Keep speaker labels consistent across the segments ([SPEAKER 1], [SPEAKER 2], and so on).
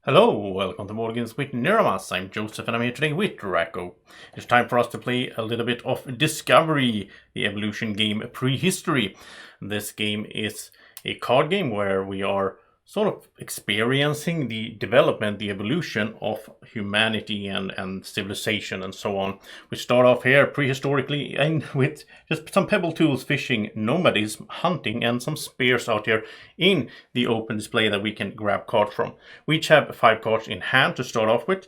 [SPEAKER 1] Hello, welcome to Board Games with Niramas. I'm Joseph and I'm here today with Drako. It's time for us to play a little bit of Discovery, the evolution game Prehistory. This game is a card game where we are sort of experiencing the development, the evolution of humanity and civilization and so on. We start off here prehistorically and with just some pebble tools, fishing, nomadism, hunting, and some spears out here in the open display that we can grab cards from. We each have 5 cards in hand to start off with,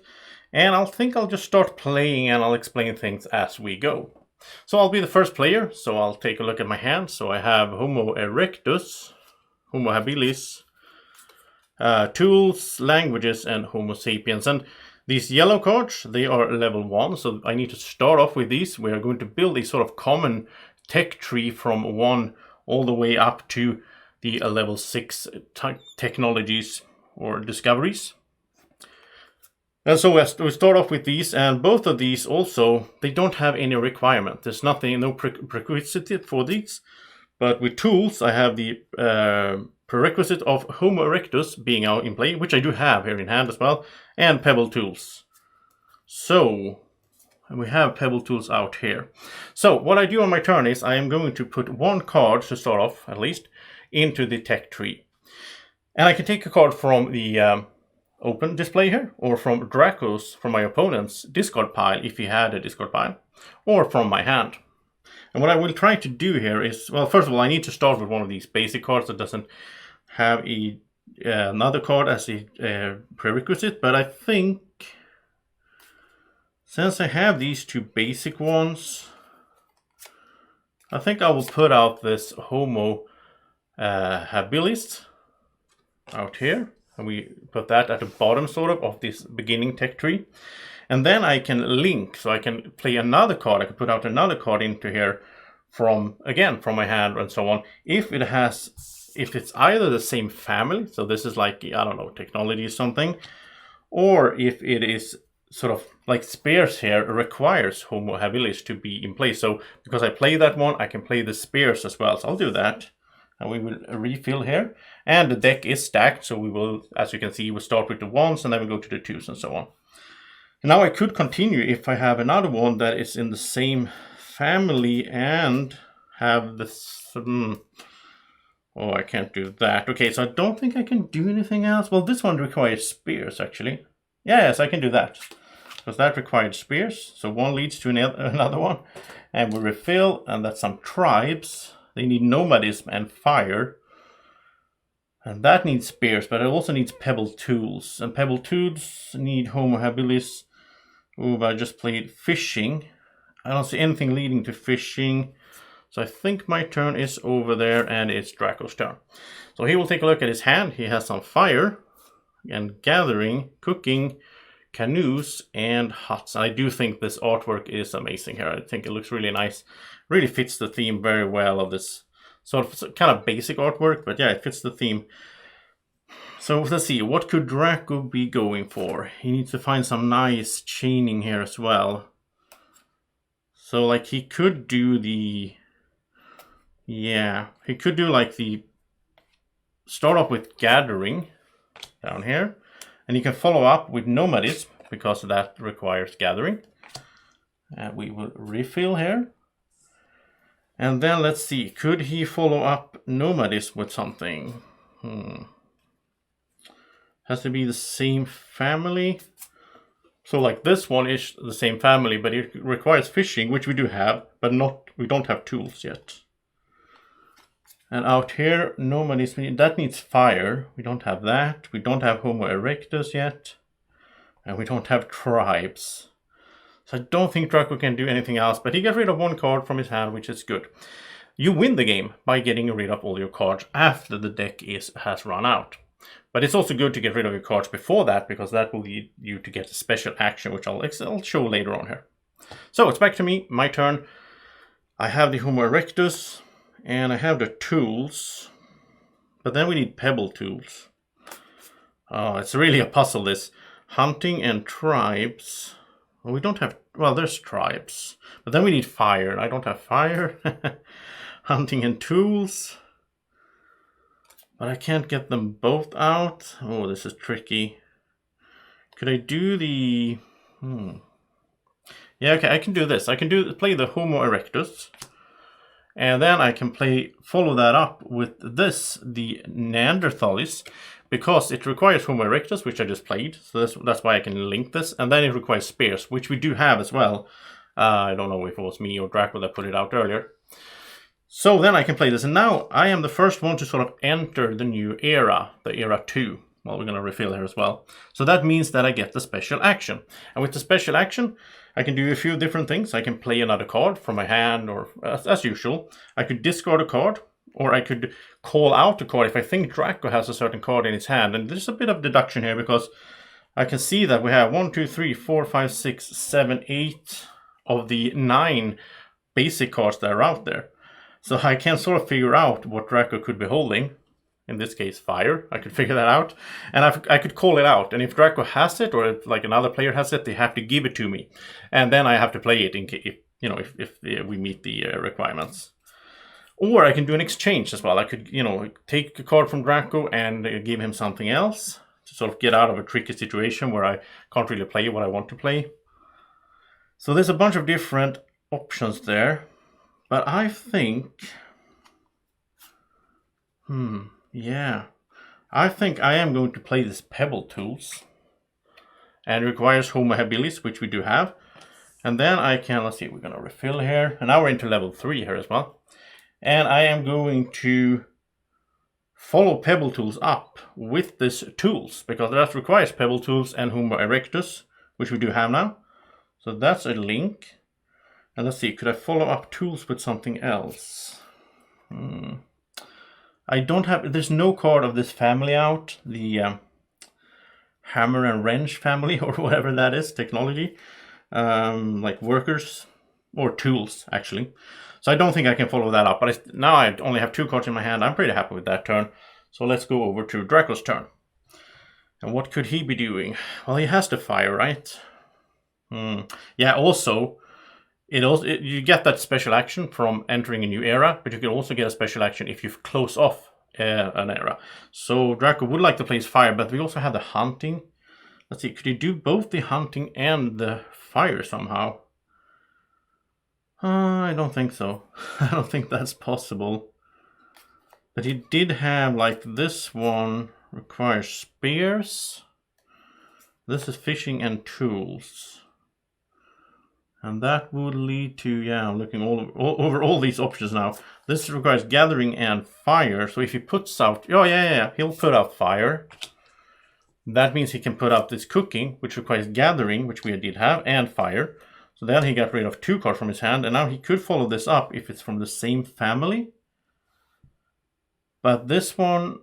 [SPEAKER 1] and I'll just start playing and I'll explain things as we go. So I'll be the first player, so I'll take a look at my hand. So I have Homo erectus, Homo habilis, tools, languages, and Homo sapiens. And these yellow cards, they are level 1, so I need to start off with these. We are going to build a sort of common tech tree from 1 all the way up to the level 6 technologies or discoveries. And so we start off with these, and both of these also, they don't have any requirement. There's nothing, no prerequisite for these. But with tools, I have the prerequisite of Homo erectus being out in play, which I do have here in hand as well, and pebble tools. So we have pebble tools out here. So what I do on my turn is I am going to put 1 card to start off, at least, into the tech tree. And I can take a card from the open display here, or from Draco's, from my opponent's discard pile, if he had a discard pile, or from my hand. And what I will try to do here is, well, first of all, I need to start with one of these basic cards that doesn't have another card as a prerequisite. But I think, since I have these 2 basic ones, I think I will put out this Homo habilis out here. And we put that at the bottom sort of this beginning tech tree. And then I can link, so I can play another card. I can put out another card into here from my hand and so on. If it's either the same family, so this is like, I don't know, technology or something, or if it is sort of like spears here, requires Homo habilis to be in place. So because I play that one, I can play the spears as well. So I'll do that. And we will refill here. And the deck is stacked, so we will, as you can see, we'll start with the 1s and then we go to the 2s and so on. Now I could continue if I have another one that is in the same family and have this... Oh, I can't do that. Okay, so I don't think I can do anything else. Well, this one requires spears, actually. Yes, I can do that. Because that required spears. So one leads to another one. And we refill, and that's some tribes. They need nomadism and fire. And that needs spears, but it also needs pebble tools. And pebble tools need Homo habilis. Oh, but I just played fishing. I don't see anything leading to fishing. So I think my turn is over there and it's Draco's turn. So he will take a look at his hand. He has some fire and gathering, cooking, canoes, and huts. I do think this artwork is amazing here. I think it looks really nice. Really fits the theme very well of this sort of kind of basic artwork. But yeah, it fits the theme. So let's see, what could Draco be going for? He needs to find some nice chaining here as well. So like he could do the... Yeah, he could do like the... Start off with gathering down here. And he can follow up with nomadism because that requires gathering. And we will refill here. And then let's see, could he follow up nomadism with something? Has to be the same family. So like this one is the same family, but it requires fishing, which we do have, but we don't have tools yet. And out here, nomadism, that needs fire. We don't have that. We don't have Homo erectus yet. And we don't have tribes. So I don't think Draco can do anything else, but he got rid of 1 card from his hand, which is good. You win the game by getting rid of all your cards after the deck has run out. But it's also good to get rid of your cards before that, because that will lead you to get a special action, which I'll show later on here. So it's back to me, my turn. I have the Homo erectus, and I have the tools. But then we need pebble tools. Oh, it's really a puzzle, this. Hunting and tribes. Well, we don't have... Well, there's tribes. But then we need fire, and I don't have fire. Hunting and tools. But I can't get them both out. Oh, this is tricky. Could I do the... Yeah, okay, I can do this. I can play the Homo erectus. And then I can follow that up with this, the Neanderthalis, because it requires Homo erectus, which I just played. So that's why I can link this. And then it requires spears, which we do have as well. I don't know if it was me or Drako that put it out earlier. So then I can play this. And now I am the first one to sort of enter the new era, the era 2. Well, we're going to refill here as well. So that means that I get the special action. And with the special action, I can do a few different things. I can play another card from my hand, or as usual. I could discard a card, or I could call out a card if I think Drako has a certain card in his hand. And there's a bit of deduction here, because I can see that we have 1, 2, 3, 4, 5, 6, 7, 8 of the 9 basic cards that are out there. So I can sort of figure out what Drako could be holding. In this case, fire. I could figure that out. And I could call it out. And if Drako has it, or if like another player has it, they have to give it to me. And then I have to play it if we meet the requirements. Or I can do an exchange as well. I could, take a card from Drako and give him something else to sort of get out of a tricky situation where I can't really play what I want to play. So there's a bunch of different options there. But I think... Yeah, I think I am going to play this Pebble Tools. And it requires Homo habilis, which we do have. And then I can, let's see, we're going to refill here. And now we're into level 3 here as well. And I am going to follow Pebble Tools up with this Tools, because that requires Pebble Tools and Homo erectus, which we do have now. So that's a link. And let's see, could I follow up Tools with something else? I don't have, there's no card of this family out, the hammer and wrench family, or whatever that is, technology, like workers, or tools, actually. So I don't think I can follow that up, but now I only have 2 cards in my hand. I'm pretty happy with that turn. So let's go over to Drako's turn. And what could he be doing? Well, he has to fire, right? Yeah, also... you get that special action from entering a new era, but you can also get a special action if you close off an era. So Drako would like to place fire, but we also have the hunting. Let's see, could you do both the hunting and the fire somehow? I don't think so. I don't think that's possible. But he did have, like, this one requires spears. This is fishing and tools. And that would lead to, yeah, I'm looking over all these options now. This requires gathering and fire. So if he puts out, he'll put out fire. That means he can put out this cooking, which requires gathering, which we did have, and fire. So then he got rid of 2 cards from his hand. And now he could follow this up if it's from the same family. But this one,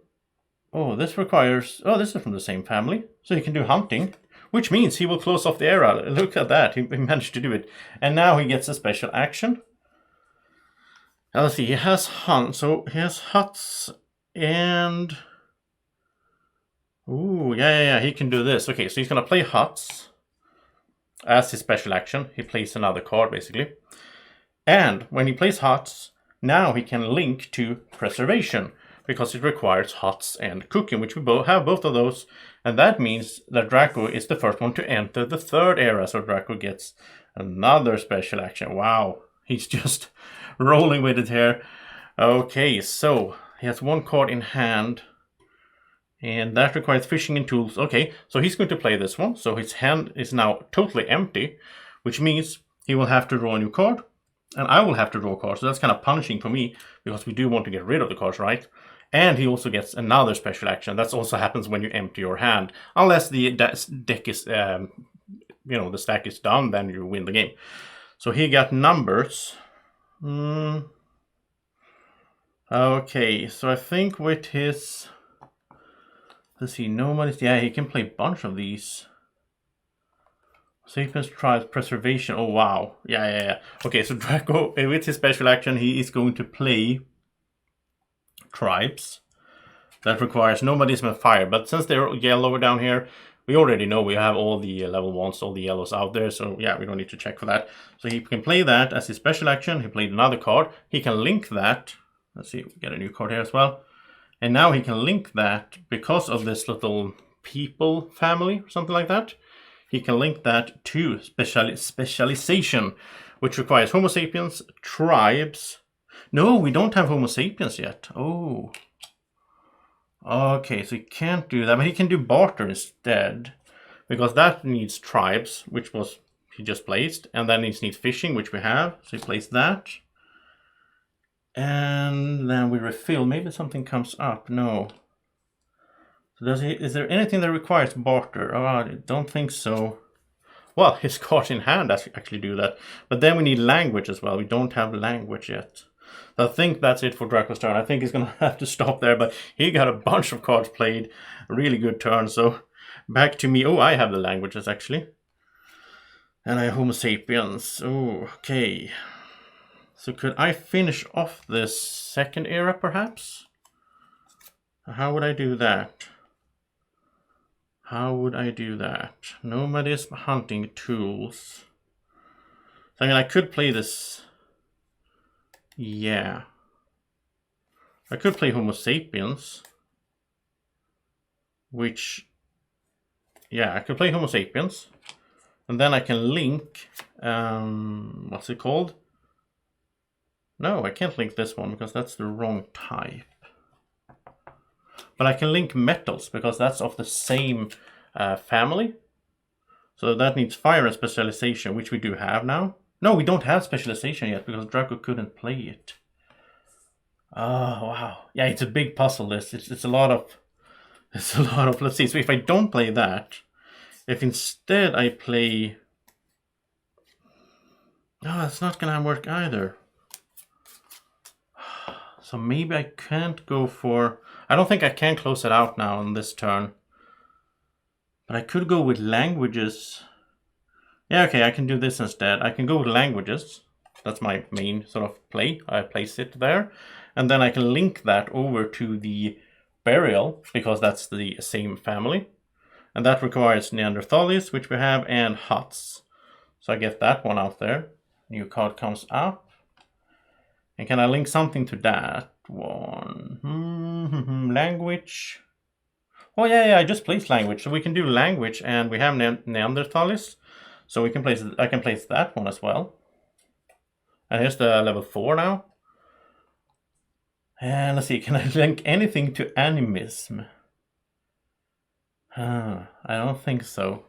[SPEAKER 1] this requires, this is from the same family. So he can do hunting. Which means he will close off the era. Look at that, he managed to do it. And now he gets a special action. Now let's see, he has so he has huts and... he can do this. Okay, so he's going to play huts as his special action. He plays another card, basically. And when he plays huts, now he can link to preservation, because it requires huts and cooking, which we have both of those. And that means that Drako is the first one to enter the 3rd era. So Drako gets another special action. Wow, he's just rolling with it here. Okay, so he has 1 card in hand. And that requires fishing and tools. Okay, so he's going to play this one. So his hand is now totally empty, which means he will have to draw a new card. And I will have to draw a card. So that's kind of punishing for me, because we do want to get rid of the cards, right? And he also gets another special action. That also happens when you empty your hand. Unless the deck is, the stack is done, then you win the game. So he got numbers. Okay, so I think with his... Let's see, nobody's... Yeah, he can play a bunch of these. Safest tries preservation. Oh, wow. Yeah. Okay, so Drako, with his special action, he is going to play... tribes. That requires nomadism and fire, but since they're yellow down here, we already know we have all the level 1s, all the yellows out there, so yeah, we don't need to check for that. So he can play that as his special action. He played another card. He can link that. Let's see, we get a new card here as well. And now he can link that because of this little people family or something like that. he can link that to specialization, which requires Homo sapiens, tribes. No, we don't have Homo sapiens yet. Oh. Okay, so he can't do that, but he can do barter instead. Because that needs tribes, which was he just placed. And then it needs fishing, which we have. So he placed that. And then we refill. Maybe something comes up. No. So is there anything that requires barter? Oh, I don't think so. Well, his cards in hand actually do that. But then we need language as well. We don't have language yet. So I think that's it for Draco's turn. I think he's going to have to stop there. But he got a bunch of cards played. Really good turn. So back to me. Oh, I have the languages actually. And I have Homo sapiens. Oh, okay. So could I finish off this second era perhaps? How would I do that? How would I do that? Nomadism, hunting, tools. So, I mean, I could play this. Yeah. I could play Homo sapiens. Which... Yeah, I could play Homo sapiens. And then I can link... what's it called? No, I can't link this one because that's the wrong type. But I can link metals because that's of the same family. So that needs fire and specialization, which we do have now. No, we don't have specialization yet because Draco couldn't play it. Oh, wow. Yeah, it's a big puzzle list. It's a lot of... Let's see, so if I don't play that, if instead I play... Oh, it's not gonna work either. So maybe I can't go for... I don't think I can close it out now on this turn. But I could go with languages. Yeah, okay, I can do this instead. I can go with languages. That's my main sort of play. I place it there. And then I can link that over to the burial, because that's the same family. And that requires Neanderthalis, which we have, and huts. So I get that one out there. New card comes up. And can I link something to that one? Language. Oh yeah, I just placed language. So we can do language, and we have Neanderthalis. So we can place. I can place that one as well. And here's the level 4 now. And let's see, can I link anything to animism? I don't think so.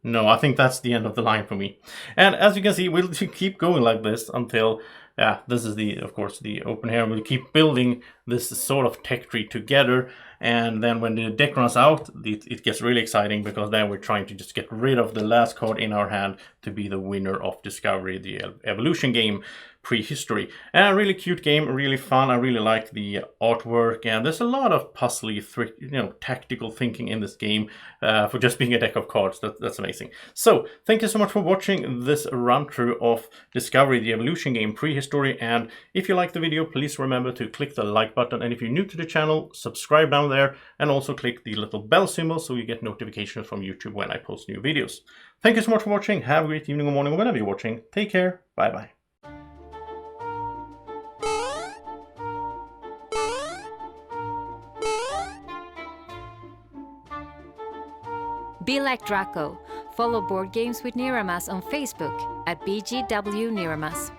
[SPEAKER 1] No, I think that's the end of the line for me. And as you can see, we'll keep going like this until, yeah, this is of course, the open here. We'll keep building this sort of tech tree together. And then when the deck runs out, it gets really exciting, because then we're trying to just get rid of the last card in our hand to be the winner of Discovery, the evolution game, Prehistory. And a really cute game, really fun. I really like the artwork, and there's a lot of puzzly, tactical thinking in this game for just being a deck of cards. That's amazing. So thank you so much for watching this run through of Discovery, the evolution game, Prehistory. And if you like the video, please remember to click the like button. And if you're new to the channel, subscribe down there, and also click the little bell symbol so you get notifications from YouTube when I post new videos. Thank you so much for watching. Have a great evening or morning or whenever you're watching. Take care. Bye bye.
[SPEAKER 2] Be like Drako. Follow Board Games with Niramas on Facebook at BGW Niramas.